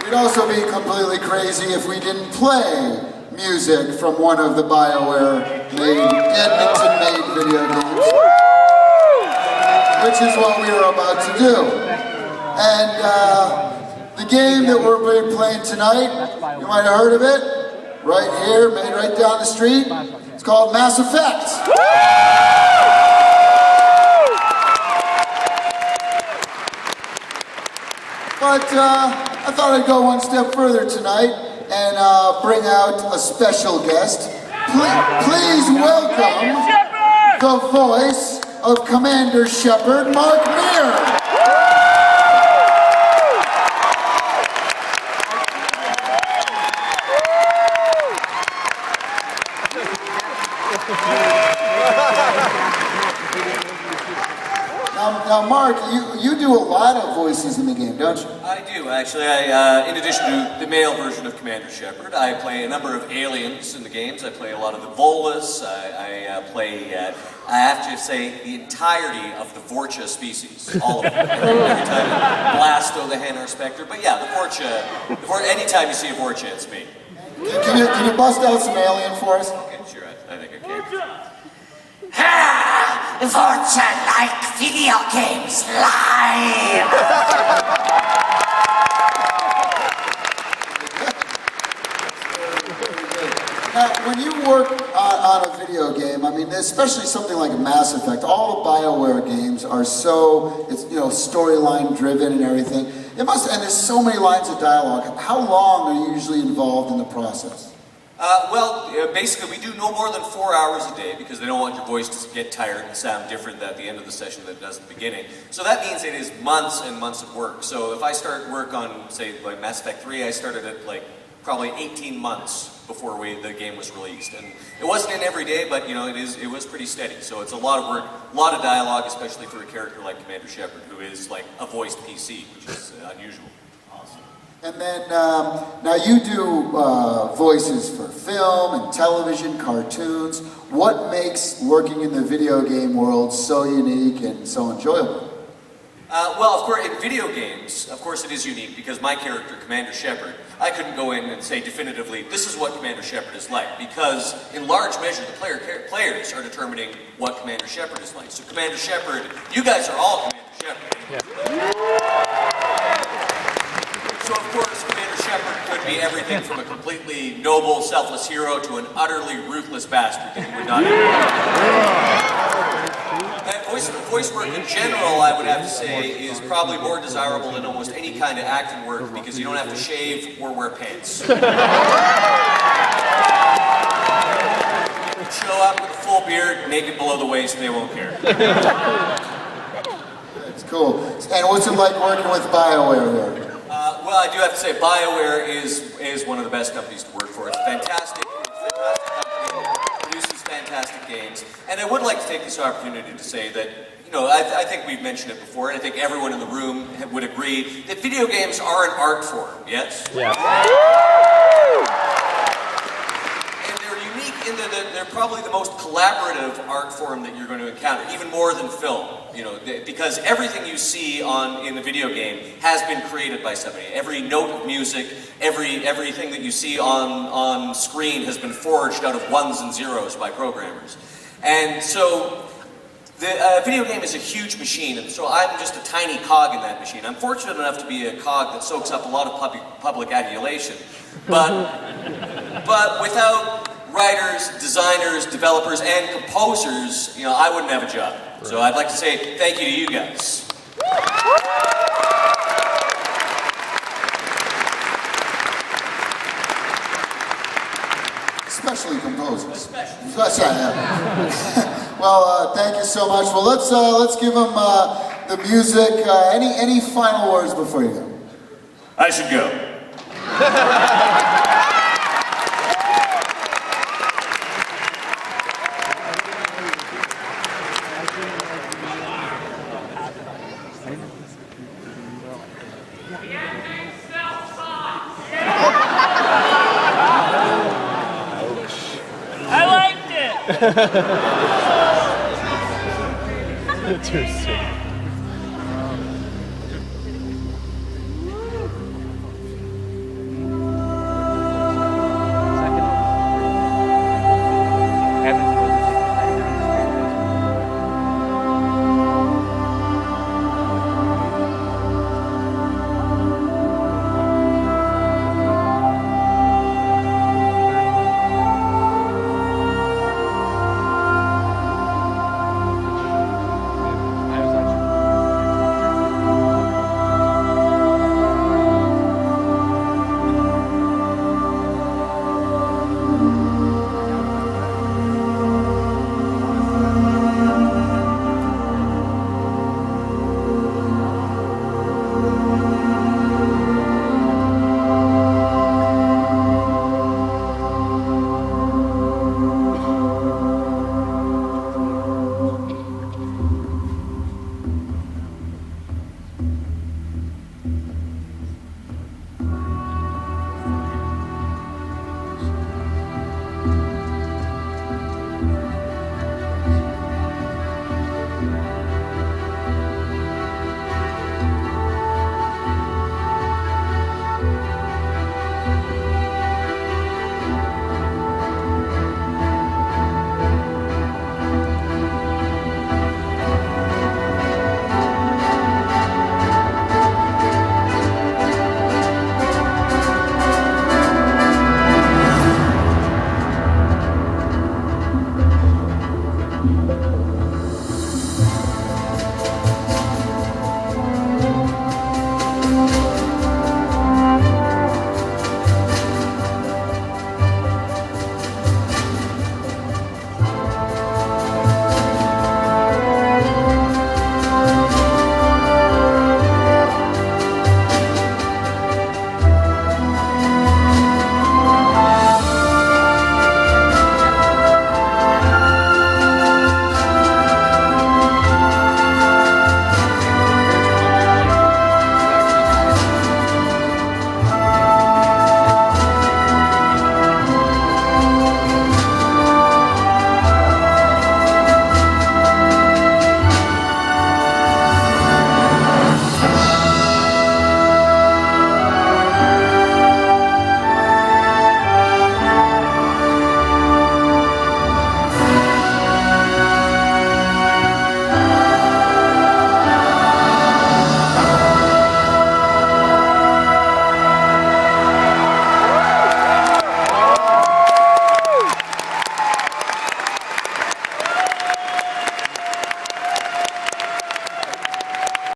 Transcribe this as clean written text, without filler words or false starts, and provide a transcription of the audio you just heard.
We'd also be completely crazy if we didn't play music from one of the BioWare-made, Edmonton-made video games, which is what we were about to do. And the game that we're playing tonight, you might have heard of it, right here, made right down the street. It's called Mass Effect. But I thought I'd go one step further tonight and bring out a special guest. Please welcome the voice of Commander Shepard, Mark Meer. Now, Mark, you do a lot of voices in the game, don't you? I do, actually. In addition to the male version of Commander Shepard, I play a number of aliens in the games. I play a lot of the Volus. I play, I have to say, the entirety of the Vorcha species. All of them. Every time Blasto, the Hanar Spectre. But yeah, the Vorcha, anytime you see a Vorcha, it's me. Can you bust out some alien for us? Okay, sure, I think I can. Vorcha-like video games live! Now, when you work on a video game, I mean, especially something like Mass Effect, all the BioWare games are so, it's, you know, storyline driven and everything. It must, and there's so many lines of dialogue. How long are you usually involved in the process? Basically, we do no more than 4 hours a day because they don't want your voice to get tired and sound different at the end of the session than it does at the beginning. So that means it is months and months of work. So if I start work on, say, like Mass Effect 3, I started it like probably 18 months before the game was released. And it wasn't in every day, but you know, it was pretty steady. So it's a lot of work, a lot of dialogue, especially for a character like Commander Shepard, who is like a voiced PC, which is unusual. And then, now you do voices for film and television, cartoons. What makes working in the video game world so unique and so enjoyable? Well, of course, in video games, of course it is unique because my character, Commander Shepard, I couldn't go in and say definitively, this is what Commander Shepard is like, because in large measure, the players are determining what Commander Shepard is like. So Commander Shepard, you guys are all Commander Shepard. Yeah. So of course, Commander Shepard could be everything from a completely noble, selfless hero to an utterly ruthless bastard that you would not and voice work in general, I would have to say, is probably more desirable than almost any kind of acting work because you don't have to shave or wear pants. You can show up with a full beard, naked below the waist, and they won't care. That's cool. And what's it like working with BioWare here? Well, I do have to say, BioWare is one of the best companies to work for. It's fantastic. It's a fantastic company. Produces fantastic games. And I would like to take this opportunity to say that, you know, I think we've mentioned it before, and I think everyone in the room would agree that video games are an art form, yes? Yeah. And they're unique in that they're probably the most collaborative art form that you're going to encounter, even more than film. You know, because everything you see in the video game has been created by somebody. Every note of music, everything that you see on screen has been forged out of ones and zeros by programmers. And so the video game is a huge machine, and so I'm just a tiny cog in that machine. I'm fortunate enough to be a cog that soaks up a lot of public adulation, but without writers, designers, developers, and composers, you know, I wouldn't have a job. So I'd like to say thank you to you guys. Especially composers. Especially. Yeah. Well, thank you so much. Well, let's give them the music. Any final words before you go? I should go. Too soon.